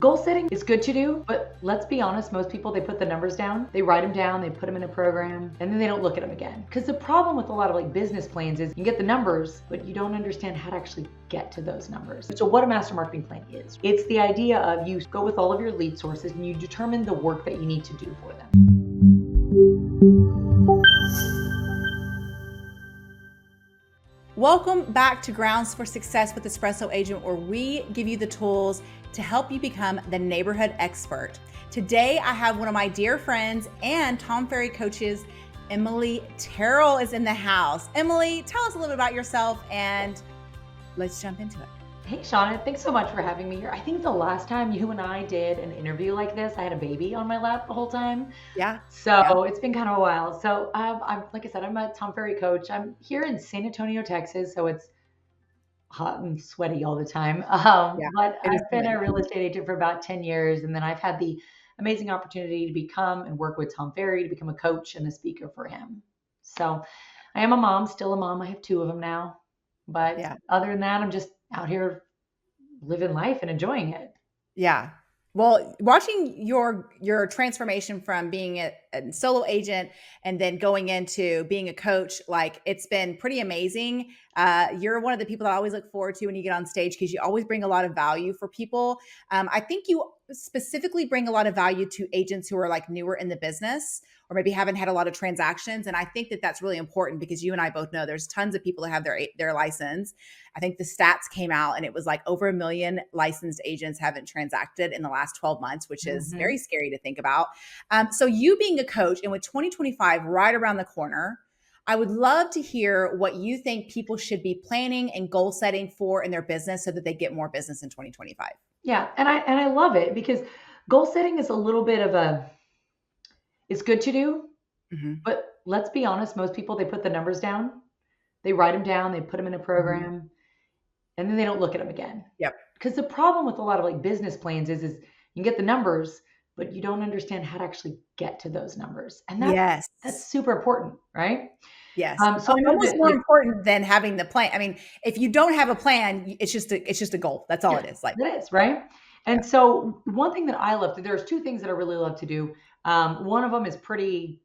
Goal setting is good to do, but let's be honest, most people, they put the numbers down, they write them down, they put them in a program, and then they don't look at them again. Because the problem with a lot of business plans is you get the numbers, but you don't understand how to actually get to those numbers. So what a master marketing plan is, it's the idea of you go with all of your lead sources and you determine the work that you need to do for them. Welcome back to Grounds for Success with Espresso Agent, where we give you the tools to help you become the neighborhood expert. Today, I have one of my dear friends and Tom Ferry coaches, Emily Terrell, is in the house. Emily, tell us a little bit about yourself and let's jump into it. Hey, Shawna, thanks so much for having me here. I think the last time you and I did an interview like this, I had a baby on my lap the whole time. Yeah. So It's been kind of a while. So I'm like I said, I'm a Tom Ferry coach. I'm here in San Antonio, Texas. So it's hot and sweaty all the time. But It is I've been good. a real estate agent for about 10 years. And then I've had the amazing opportunity to become and work with Tom Ferry to become a coach and a speaker for him. So I am a mom, still a mom. I have two of them now. But other than that, I'm just out here living life and enjoying it. Yeah. Well, watching your transformation from being a solo agent and then going into being a coach, it's been pretty amazing. You're one of the people that I always look forward to when you get on stage because you always bring a lot of value for people. I think you specifically bring a lot of value to agents who are newer in the business or maybe haven't had a lot of transactions. And I think that that's really important because you and I both know there's tons of people that have their license. I think the stats came out and it was over 1 million licensed agents haven't transacted in the last 12 months, which is very scary to think about. So you being a coach and with 2025 right around the corner, I would love to hear what you think people should be planning and goal setting for in their business so that they get more business in 2025. Yeah. And I love it because goal setting is a little bit of it's good to do, but let's be honest, most people, they put the numbers down, they write them down, they put them in a program, and then they don't look at them again. Yep. Because the problem with a lot of business plans is you get the numbers, but you don't understand how to actually get to those numbers. And that's super important, right? Yes. So I know almost that, more important than having the plan. I mean, if you don't have a plan, it's just a goal. That's all it is. It is, right? And so one thing that I love to, there's two things that I really love to do. One of them is pretty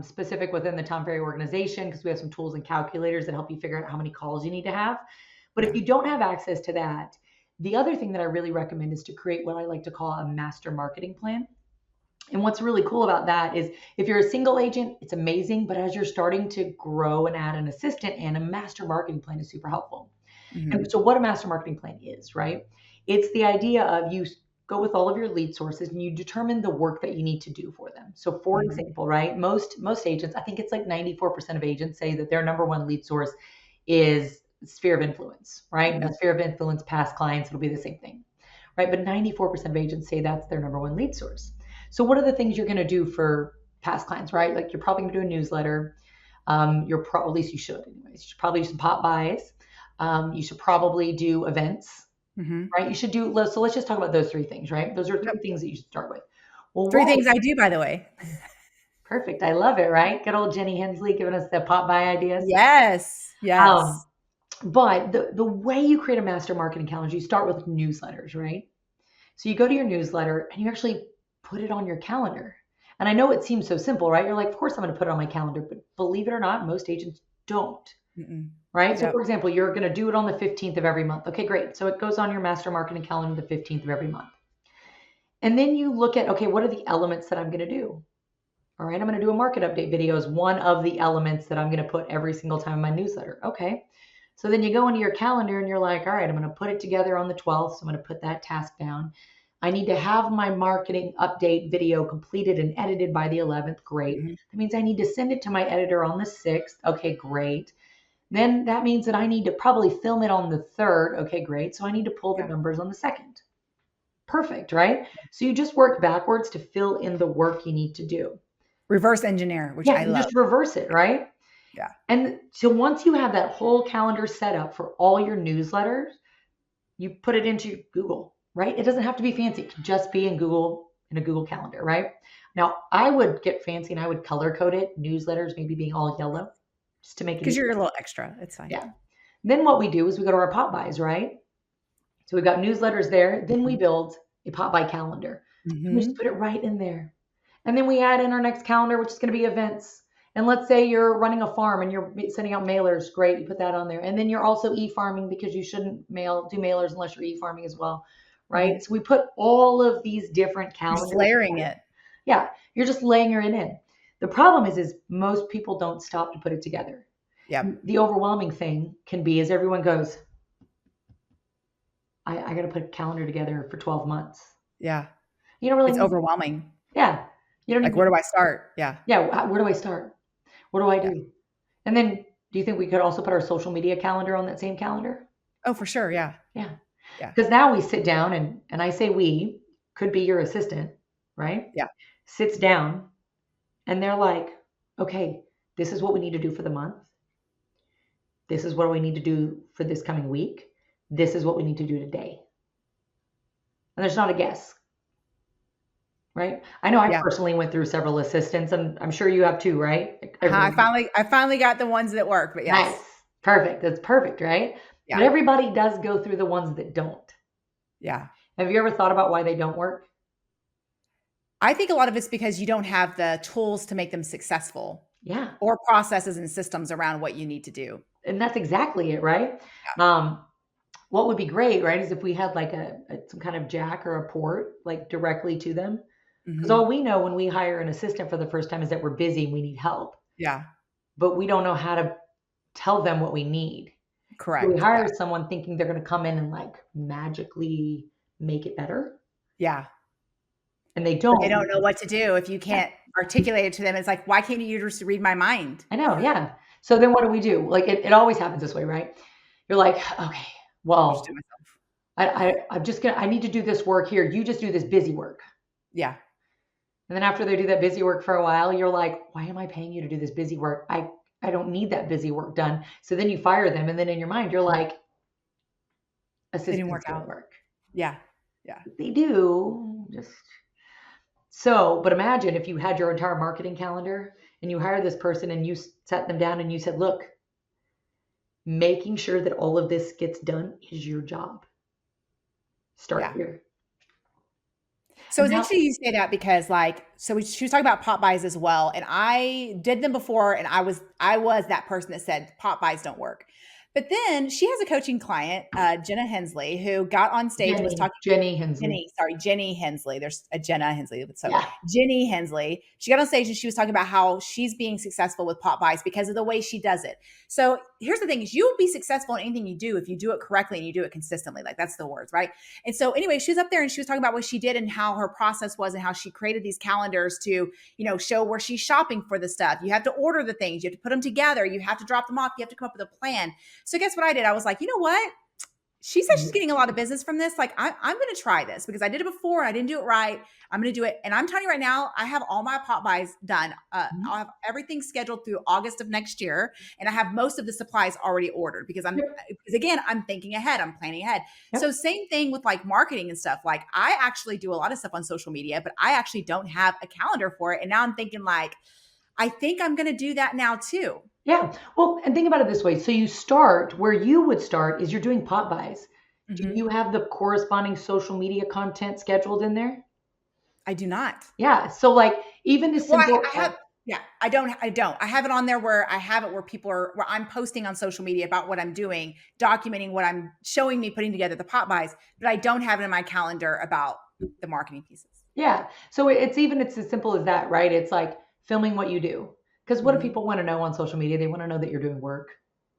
specific within the Tom Ferry organization because we have some tools and calculators that help you figure out how many calls you need to have. But if you don't have access to that, the other thing that I really recommend is to create what I like to call a master marketing plan. And what's really cool about that is if you're a single agent, it's amazing. But as you're starting to grow and add an assistant, and a master marketing plan is super helpful. And so what a master marketing plan is, right? It's the idea of you go with all of your lead sources and you determine the work that you need to do for them. So for example, right, most agents, I think it's 94% of agents say that their number one lead source is sphere of influence, right? Now, sphere of influence, past clients, it'll be the same thing, right? But 94% of agents say that's their number one lead source. So what are the things you're going to do for past clients, right? You're probably going to do a newsletter. At least you should anyways. You should probably do some pop buys. You should probably do events, right? You should do, so let's just talk about those three things, right? Those are three things that you should start with. Well, three things I do, by the way. Perfect. I love it, right? Good old Jenny Hensley giving us the pop buy ideas. Yes. But the way you create a master marketing calendar, you start with newsletters, right? So you go to your newsletter and you actually put it on your calendar. And I know it seems so simple, right? You're of course I'm going to put it on my calendar, but believe it or not, most agents don't. Right? So for example, you're going to do it on the 15th of every month. Okay, great. So it goes on your master marketing calendar the 15th of every month. And then you look at, okay, what are the elements that I'm going to do? All right, I'm going to do a market update video is one of the elements that I'm going to put every single time in my newsletter. Okay. So then you go into your calendar and you're all right, I'm going to put it together on the 12th. So I'm going to put that task down. I need to have my marketing update video completed and edited by the 11th. Great. That means I need to send it to my editor on the 6th. Okay, great. Then that means that I need to probably film it on the 3rd. Okay, great. So I need to pull the numbers on the 2nd. Perfect, right? So you just work backwards to fill in the work you need to do. Reverse engineer, which I love. Just reverse it, right? Yeah. And so once you have that whole calendar set up for all your newsletters, you put it into Google, right? It doesn't have to be fancy. It can just be in Google, in a Google Calendar, right? Now, I would get fancy and I would color code it, newsletters maybe being all yellow, just to make it because you're a little extra. It's fine. Yeah. Then what we do is we go to our pop buys, right? So we've got newsletters there. Then we build a pop by calendar. And we just Mm-hmm. put it right in there. And then we add in our next calendar, which is going to be events. And let's say you're running a farm and you're sending out mailers. Great, you put that on there. And then you're also e-farming because you shouldn't do mailers unless you're e-farming as well, right? So we put all of these different You're just calendars. layering it. Yeah, you're just layering it in. The problem is most people don't stop to put it together. Yep. The overwhelming thing can be is everyone goes, I got to put a calendar together for 12 months. Yeah. You don't really It's need, overwhelming. yeah. You don't Like, even, where do I start? Yeah. yeah. Where do I start? What do I Yeah. do? And then do you think we could also put our social media calendar on that same calendar? Oh, for sure. Yeah. Yeah. Yeah. Because now we sit down and I say we, could be your assistant, right? Yeah. Sits down and they're like, okay, this is what we need to do for the month. This is what we need to do for this coming week. This is what we need to do today. And there's not a guess, right? I know I Yeah. personally went through several assistants, and I'm sure you have too, right? I finally got the ones that work, but yes. Nice. Perfect. That's perfect, right? Yeah. But everybody does go through the ones that don't. Yeah. Have you ever thought about why they don't work? I think a lot of it's because you don't have the tools to make them successful Yeah. or processes and systems around what you need to do. And that's exactly it, right? Yeah. What would be great, right, is if we had like some kind of jack or a port like directly to them. Because all we know when we hire an assistant for the first time is that we're busy and we need help. Yeah. But we don't know how to tell them what we need. Correct. So we hire someone thinking they're going to come in and like magically make it better. Yeah. And they don't. They don't know what to do if you can't articulate it to them. It's like, why can't you just read my mind? I know, yeah. So then what do? Like it always happens this way, right? You're like, okay, well, I need to do this work here. You just do this busy work. Yeah. And then after they do that busy work for a while, you're like, why am I paying you to do this busy work? I don't need that busy work done. So then you fire them. And then in your mind, you're like, assistants didn't work don't out. work. Yeah. Yeah. They do. So, but imagine if you had your entire marketing calendar and you hired this person and you sat them down and you said, look, making sure that all of this gets done is your job. Start here. So it's interesting you say that because she was talking about pop buys as well. And I did them before and I was that person that said pop buys don't work. But then she has a coaching client, Jenna Hensley, who got on stage and was talking. Jenny Hensley. Jenny Hensley. There's a Jenna Hensley. So Jenny Hensley, she got on stage and she was talking about how she's being successful with pop buys because of the way she does it. So here's the thing is you will be successful in anything you do if you do it correctly and you do it consistently. Like that's the words, right? And so anyway, she was up there and she was talking about what she did and how her process was and how she created these calendars to, show where she's shopping for the stuff. You have to order the things. You have to put them together. You have to drop them off. You have to come up with a plan. So guess what I did? I was like, you know what? She says she's getting a lot of business from this. Like, I'm going to try this because I did it before. And I didn't do it right. I'm going to do it. And I'm telling you right now, I have all my pop buys done. I'll have everything scheduled through August of next year. And I have most of the supplies already ordered because again, I'm thinking ahead. I'm planning ahead. Yep. So same thing with like marketing and stuff. Like I actually do a lot of stuff on social media, but I actually don't have a calendar for it. And now I'm thinking like, I think I'm going to do that now too. Yeah. Well, and think about it this way. So you start where you would start is you're doing pop buys. Do you have the corresponding social media content scheduled in there? I do not. Yeah. So like even this simple. I don't. I have it on there where I have it where where I'm posting on social media about what I'm doing, documenting what I'm showing me, putting together the pop buys, but I don't have it in my calendar about the marketing pieces. Yeah. So it's as simple as that, right? It's like filming what you do. Because what do people want to know on social media? They want to know that you're doing work.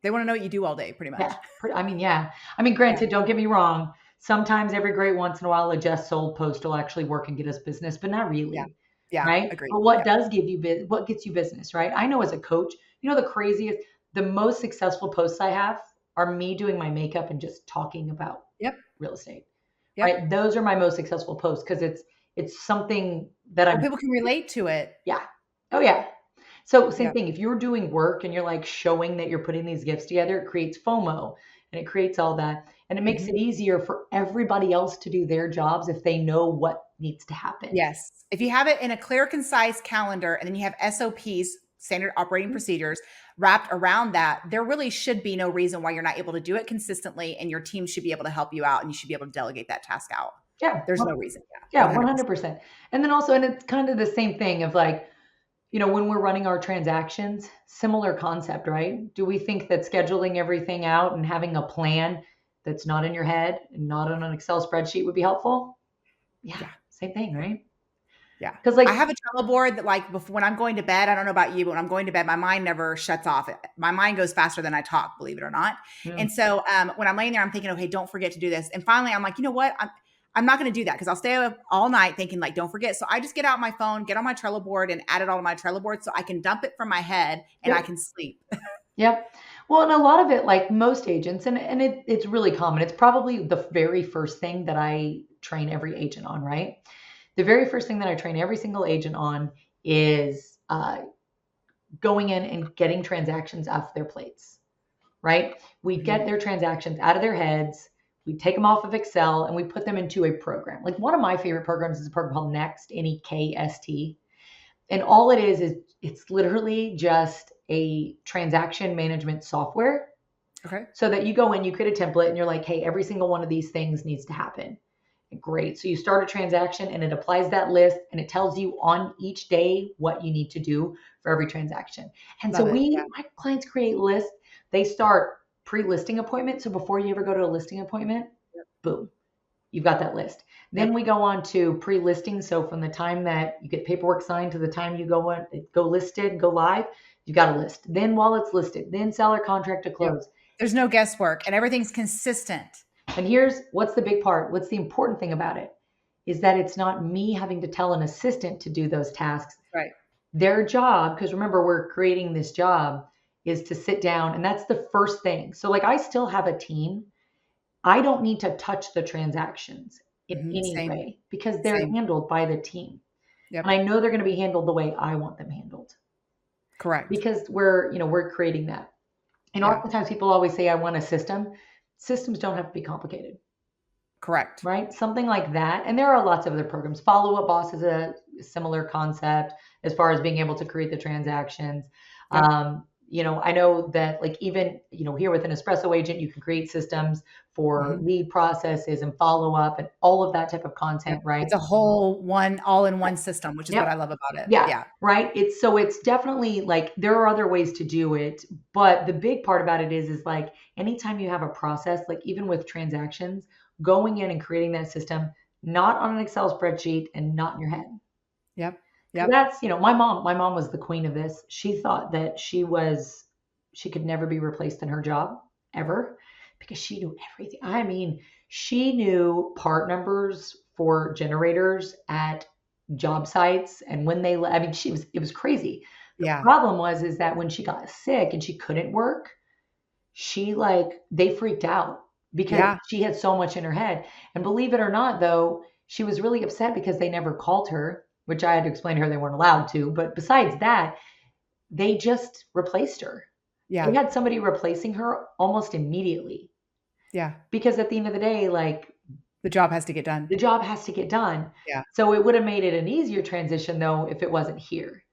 They want to know what you do all day, pretty much. Yeah. I mean, granted, don't get me wrong. Sometimes every great once in a while, a just sold post will actually work and get us business, but not really. Yeah. Right. Agreed. But what does give you what gets you business, right? I know as a coach, the most successful posts I have are me doing my makeup and just talking about real estate. Yep. Right. Those are my most successful posts because it's something that people can relate to it. Yeah. Oh yeah. So same thing, if you're doing work and you're like showing that you're putting these gifts together, it creates FOMO and it creates all that. And it makes it easier for everybody else to do their jobs if they know what needs to happen. Yes. If you have it in a clear, concise calendar and then you have SOPs, standard operating procedures wrapped around that, there really should be no reason why you're not able to do it consistently, and your team should be able to help you out, and you should be able to delegate that task out. Yeah. There's no reason. Yeah, Yeah, 100%. 100%. And then also, and it's kind of the same thing of like, when we're running our transactions, similar concept, right? Do we think that scheduling everything out and having a plan that's not in your head and not on an Excel spreadsheet would be helpful? Yeah, Yeah. same thing, right? Yeah. Because I like, have a Trello board that like before, when I'm going to bed, I don't know about you, but when I'm going to bed, my mind never shuts off. My mind goes faster than I talk, believe it or not. And so when I'm laying there, I'm thinking, okay, don't forget to do this. And finally, I'm like, you know what? I'm not going to do that because I'll stay up all night thinking like, don't forget. So I just get out my phone, get on my Trello board and add it all to my Trello board so I can dump it from my head and I can sleep. Yep. Well, and a lot of it, like most agents, and it's really common. It's probably the very first thing that I train every agent on, right? The very first thing that I train every single agent on is going in and getting transactions off their plates, right? We get their transactions out of their heads. We take them off of Excel and we put them into a program. Like one of my favorite programs is a program called Next, NEKST. And all it is it's literally just a transaction management software. Okay. So that you go in, you create a template and you're like, hey, every single one of these things needs to happen. Great. So you start a transaction and it applies that list and it tells you on each day what you need to do for every transaction. And Love so it. Yeah. my clients create lists. They start pre-listing appointment. So before you ever go to a listing appointment, boom, you've got that list. Then we go on to pre-listing. So from the time that you get paperwork signed to the time you go listed, go live, you got a list. Then while it's listed, then seller contract to close. There's no guesswork and everything's consistent. And here's what's the big part. What's the important thing about it is that it's not me having to tell an assistant to do those tasks. Right. Their job, because remember, we're creating this job, is to sit down. And that's the first thing. So like I still have a team. I don't need to touch the transactions in any way because they're handled by the team. Yep. And I know they're going to be handled the way I want them handled. Correct. Because we're creating that. And oftentimes people always say, I want a system. Systems don't have to be complicated. Correct. Right? Something like that. And there are lots of other programs. Follow Up Boss is a similar concept as far as being able to create the transactions. Yep. I know that like even, here with an espresso agent, you can create systems for lead processes and follow up and all of that type of content, right? It's a whole all-in-one system, which is what I love about it. Yeah. Right. It's definitely like there are other ways to do it, but the big part about it is like anytime you have a process, like even with transactions, going in and creating that system, not on an Excel spreadsheet and not in your head. Yep. So that's, my mom was the queen of this. She thought that she could never be replaced in her job ever because she knew everything. I mean, she knew part numbers for generators at job sites and when it was crazy. The problem is that when she got sick and she couldn't work, they freaked out because she had so much in her head. And believe it or not, though, she was really upset because they never called her, which I had to explain to her they weren't allowed to. But besides that, they just replaced her. Yeah. They had somebody replacing her almost immediately. Yeah. Because at the end of the day, like the job has to get done. The job has to get done. Yeah. So it would have made it an easier transition though if it wasn't here.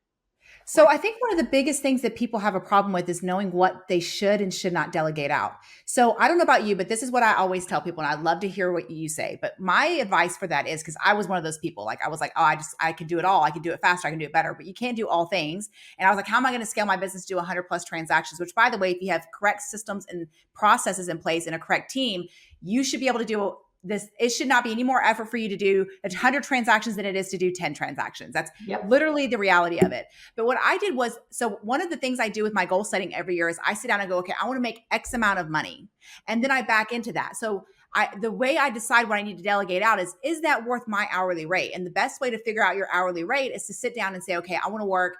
So I think one of the biggest things that people have a problem with is knowing what they should and should not delegate out. So I don't know about you, but this is what I always tell people. And I'd love to hear what you say. But my advice for that is because I was one of those people. Like I was like, oh, I can do it all. I can do it faster. I can do it better. But you can't do all things. And I was like, how am I going to scale my business to 100 plus transactions? Which, by the way, if you have correct systems and processes in place and a correct team, you should be able to do this. It should not be any more effort for you to do 100 transactions than it is to do 10 transactions. That's literally the reality of it. But what I did was, so one of the things I do with my goal setting every year is I sit down and go, okay, I want to make X amount of money. And then I back into that. So the way I decide what I need to delegate out is that worth my hourly rate? And the best way to figure out your hourly rate is to sit down and say, okay, I want to work.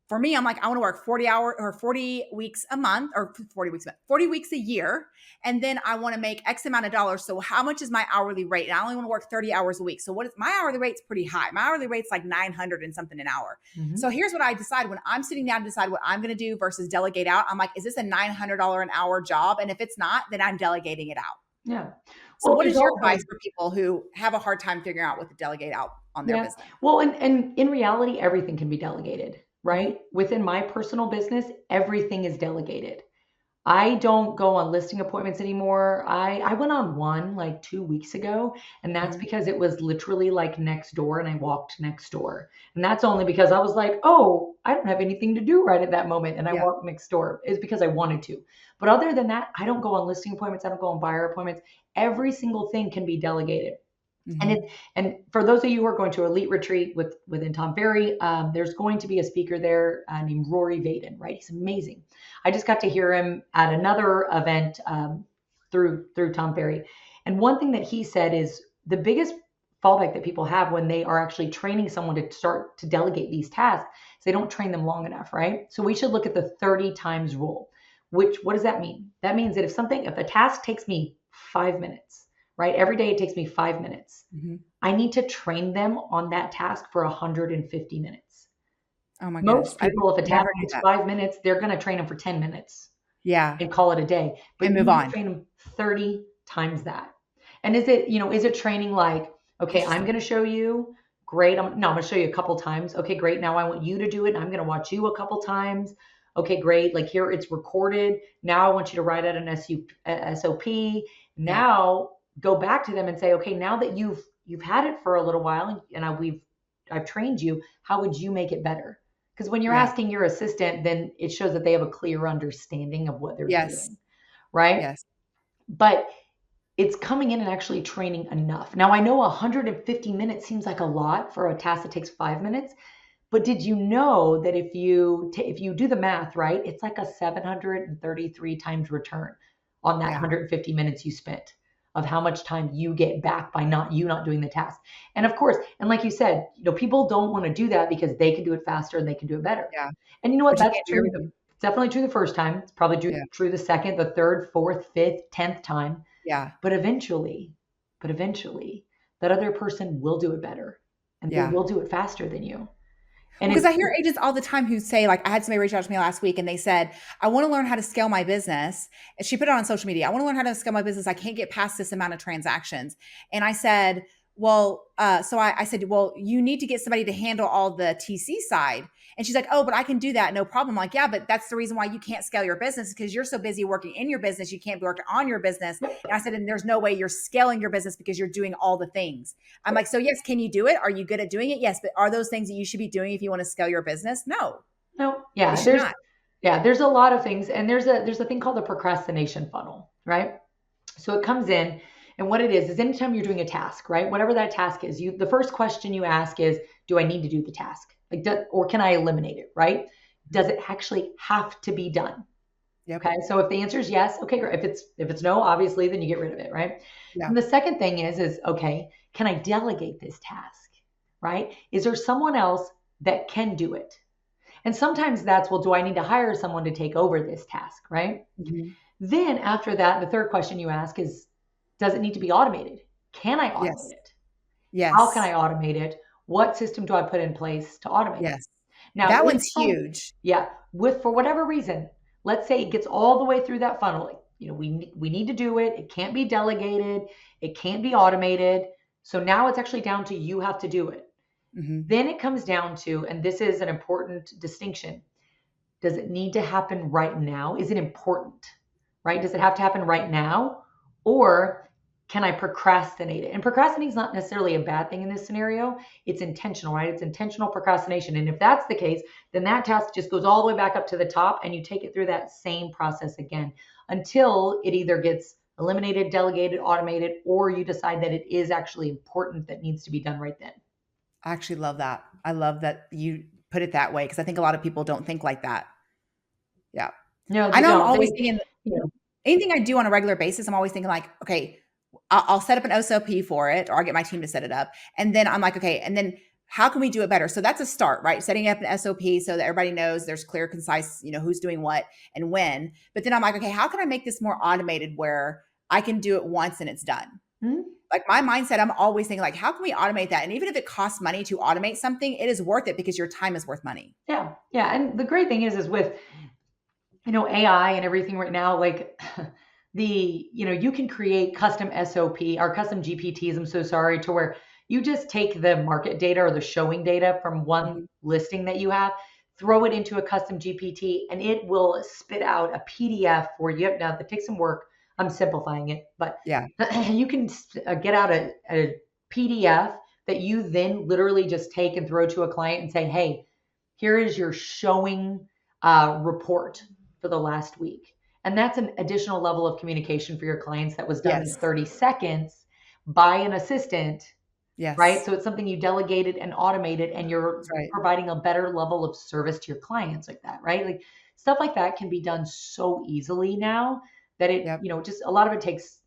For me, I'm like, I want to work 40 weeks a month or 40 weeks a year. And then I want to make X amount of dollars. So how much is my hourly rate? And I only want to work 30 hours a week. So my hourly rate's pretty high. My hourly rate's like 900 and something an hour. Mm-hmm. So here's what I decide when I'm sitting down to decide what I'm going to do versus delegate out. I'm like, is this a $900 an hour job? And if it's not, then I'm delegating it out. Yeah. So what is your advice for people who have a hard time figuring out what to delegate out on their business? Well, and in reality, everything can be delegated. right? Within my personal business, everything is delegated. I don't go on listing appointments anymore. I went on one like 2 weeks ago, and that's Mhm. because it was literally like next door, and I walked next door. And that's only because I was like, oh, I don't have anything to do right at that moment, and I Yeah. walked next door. It's because I wanted to. But other than that, I don't go on listing appointments. I don't go on buyer appointments. Every single thing can be delegated. And Mhm. it and for those of you who are going to Elite Retreat within Tom Ferry, there's going to be a speaker there named Rory Vaden, right? He's amazing. I just got to hear him at another event through Tom Ferry, and one thing that he said is the biggest fallback that people have when they are actually training someone to start to delegate these tasks is they don't train them long enough, right? So we should look at the 30 times rule. Which what does that mean? That means that if a task takes me 5 minutes, right? Every day it takes me 5 minutes. Mhm. I need to train them on that task for 150 minutes. Oh my goodness. Most I people, if a task never knew takes that. 5 minutes, they're going to train them for 10 minutes Yeah. and call it a day. But And you move need to on. train them 30 times that. And is it training like, okay, I'm Interesting. going to show you, great. I'm going to show you a couple times. Okay, great. Now I want you to do it. And I'm going to watch you a couple times. Okay, great. Like here it's recorded. Now I want you to write out an SOP. Yeah. Now go back to them and say, okay, now that you've had it for a little while and I've trained you, how would you make it better? Because when you're Yeah. asking your assistant, then it shows that they have a clear understanding of what they're Yes. doing, right? Yes. But it's coming in and actually training enough. Now, I know 150 minutes seems like a lot for a task that takes 5 minutes, but did you know that if you do the math right, it's like a 733 times return on that Yeah. 150 minutes you spent of how much time you get back by not doing the task. And of course, and like you said, people don't want to do that because they can do it faster and they can do it better. Yeah. And you know what? But you That's can't do true. everything. It's definitely true the first time. It's probably Yeah. true the second, the third, fourth, fifth, 10th time. Yeah. But eventually, that other person will do it better and they Yeah. will do it faster than you. And Well, because it's I hear agents all the time who say, like, I had somebody reach out to me last week and they said, I want to learn how to scale my business. And she put it on social media. I want to learn how to scale my business. I can't get past this amount of transactions. And I said, well, I said, well, you need to get somebody to handle all the TC side. And she's like, oh, but I can do that. No problem. I'm like, yeah, but that's the reason why you can't scale your business because you're so busy working in your business. You can't be working on your business. And I said, and there's no way you're scaling your business because you're doing all the things. I'm like, so yes, can you do it? Are you good at doing it? Yes. But are those things that you should be doing if you want to scale your business? No, no, you yeah, should there's not. yeah, there's a lot of things, and there's a thing called the procrastination funnel, right? So it comes in, and what it is anytime you're doing a task, right? Whatever that task is, the first question you ask is, do I need to do the task? Or can I eliminate it, right? Does it actually have to be done? Yep. Okay. So if the answer is yes, okay, great. If it's no, obviously, then you get rid of it, right? Yeah. And the second thing is okay, can I delegate this task? Right? Is there someone else that can do it? And sometimes that's, well, do I need to hire someone to take over this task, right? Mhm. Then after that, the third question you ask is, does it need to be automated? Can I automate Yes. it? How can I Yes. automate it? What system do I put in place to automate it? Yes. Now, That if one's huge. yeah, for whatever reason, let's say it gets all the way through that funnel, like, we need to do it. It can't be delegated. It can't be automated. So now it's actually down to you have to do it. Mhm. Then it comes down to, and this is an important distinction, does it need to happen right now? Is it important, right? Does it have to happen right now? Or can I procrastinate it? And procrastinating is not necessarily a bad thing in this scenario. It's intentional, right? It's intentional procrastination. And if that's the case, then that task just goes all the way back up to the top and you take it through that same process again until it either gets eliminated, delegated, automated, or you decide that it is actually important that needs to be done right then. I actually love that. I love that you put it that way because I think a lot of people don't think like that. Yeah. No, I they know I'm don't. always thinking, You know, anything I do on a regular basis, I'm always thinking like, okay, I'll set up an SOP for it, or I'll get my team to set it up. And then I'm like, okay, and then how can we do it better? So that's a start, right? Setting up an SOP so that everybody knows there's clear, concise, who's doing what and when. But then I'm like, okay, how can I make this more automated where I can do it once and it's done? mhm. Like my mindset, I'm always thinking like, how can we automate that? And even if it costs money to automate something, it is worth it because your time is worth money. Yeah, yeah. And the great thing is with AI and everything right now, like you can create custom SOP or custom GPTs. I'm so sorry, to where you just take the market data or the showing data from one Mhm. listing that you have, throw it into a custom GPT, and it will spit out a PDF for you. Now, that takes some work. I'm simplifying it, but Yeah. you can get out a PDF that you then literally just take and throw to a client and say, hey, here is your showing report for the last week. And that's an additional level of communication for your clients that was done in Yes. 30 seconds by an assistant, right? Yes. So it's something you delegated and automated, and you're That's right. providing a better level of service to your clients like that, right? Like stuff like that can be done so easily now that it, Yep. just a lot of it takes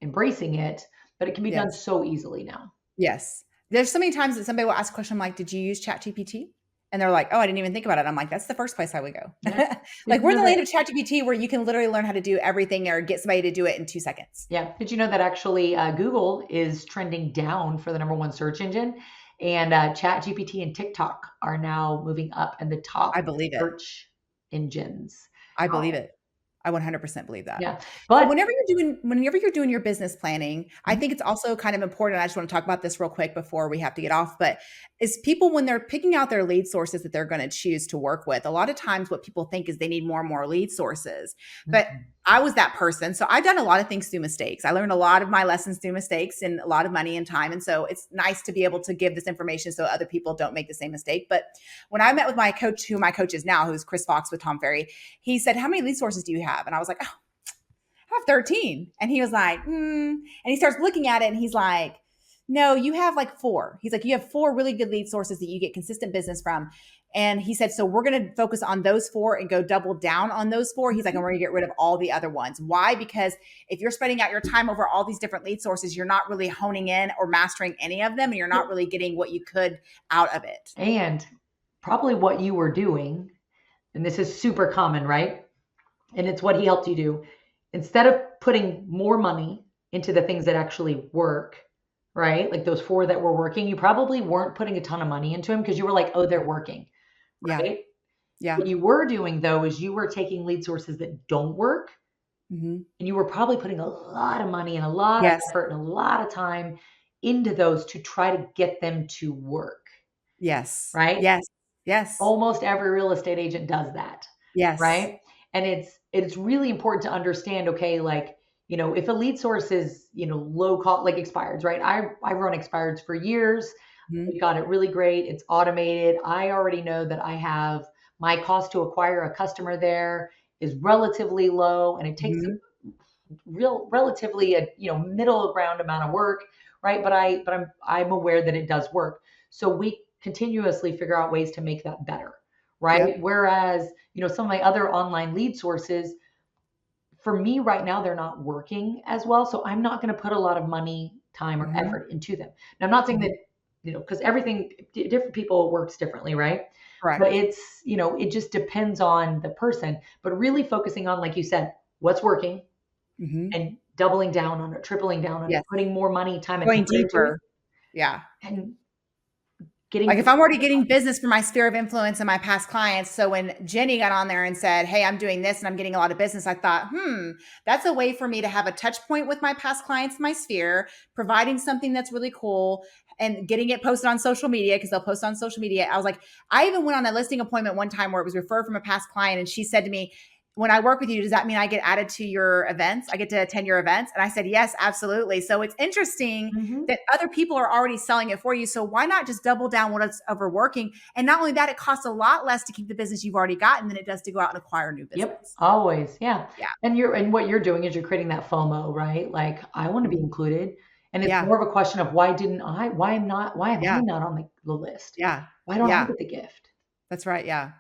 embracing it, but it can be done Yes. so easily now. Yes. There's so many times that somebody will ask a question. I'm like, did you use ChatGPT? And they're like, oh, I didn't even think about it. I'm like, that's the first place I would go. Yeah. Like Did you we're in know the land that? of ChatGPT where you can literally learn how to do everything or get somebody to do it in 2 seconds. Yeah. Did you know that actually Google is trending down for the #1 search engine, and ChatGPT and TikTok are now moving up in the I top believe it. search engines. I believe it. I 100% believe that. Yeah. So But whenever you're doing your business planning, I Mhm. think it's also kind of important. I just want to talk about this real quick before we have to get off, but is people when they're picking out their lead sources that they're going to choose to work with, a lot of times what people think is they need more and more lead sources. But I was that person. So I've done a lot of things through mistakes. I learned a lot of my lessons through mistakes and a lot of money and time. And so it's nice to be able to give this information so other people don't make the same mistake. But when I met with my coach, who my coach is now, who's Chris Fox with Tom Ferry, he said, how many lead sources do you have? And I was like, oh, I have 13. And he was like, And he starts looking at it and he's like, no, you have like 4. He's like, you have 4 really good lead sources that you get consistent business from. And he said, so we're going to focus on those 4 and go double down on those 4. He's like, and we're going to get rid of all the other ones. Why? Because if you're spreading out your time over all these different lead sources, you're not really honing in or mastering any of them. And you're not really getting what you could out of it. And probably what you were doing, and this is super common, right? And it's what he helped you do. Instead of putting more money into the things that actually work, right? Like those 4 that were working, you probably weren't putting a ton of money into them because you were like, oh, they're working, Yeah. right? Yeah. What you were doing though is you were taking lead sources that don't work, Mm-hmm. and you were probably putting a lot of money and a lot of Yes. effort and a lot of time into those to try to get them to work, Yes. right? Yes. Yes. Almost every real estate agent does that, Yes. right? And it's really important to understand, okay, like, if a lead source is, low cost, like expireds, right? I've run expireds for years. Mm-hmm. We got it really great. It's automated. I already know that I have my cost to acquire a customer there is relatively low, and it takes Mm-hmm. relatively a middle ground amount of work, right? But I'm aware that it does work. So we continuously figure out ways to make that better, right? Yep. Whereas, some of my other online lead sources, for me right now, they're not working as well. So I'm not going to put a lot of money, time, or Mm-hmm. effort into them. Now, I'm not saying Mm-hmm. that, because everything, different people works differently, right? But Correct. it just depends on the person. But really focusing on, like you said, what's working Mm-hmm. and doubling down on it, tripling down on it, Yes. putting more money, time, and Going effort into it, deeper. Yeah. and getting Like if I'm already getting business from my sphere of influence and my past clients. So when Jenny got on there and said, hey, I'm doing this and I'm getting a lot of business, I thought, that's a way for me to have a touch point with my past clients in my sphere, providing something that's really cool and getting it posted on social media because they'll post on social media. I was like, I even went on a listing appointment one time where it was referred from a past client. And she said to me, when I work with you, does that mean I get added to your events? I get to attend your events? And I said, yes, absolutely. So it's interesting that other people are already selling it for you. So why not just double down what it's overworking? And not only that, it costs a lot less to keep the business you've already gotten than it does to go out and acquire new business. Yep, always. Yeah. Yeah. And what you're doing is you're creating that FOMO, right? Like, I want to be included. And it's Yeah. more of a question of why am I not on the list? Yeah. Why don't I Yeah. get the gift? That's right. Yeah.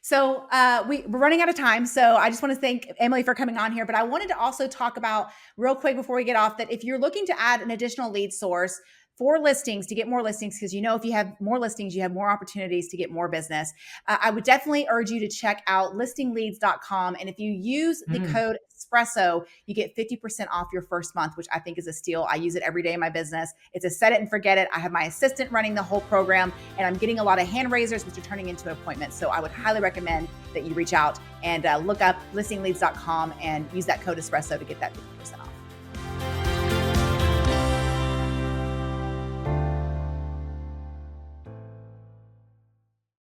So we're running out of time. So I just want to thank Emily for coming on here. But I wanted to also talk about real quick before we get off that if you're looking to add an additional lead source for listings to get more listings, because if you have more listings, you have more opportunities to get more business. I would definitely urge you to check out listingleads.com. And if you use the code Espresso, you get 50% off your first month, which I think is a steal. I use it every day in my business. It's a set it and forget it. I have my assistant running the whole program, and I'm getting a lot of hand raisers, which are turning into appointments. So I would highly recommend that you reach out and look up listingleads.com and use that code Espresso to get that 50% off.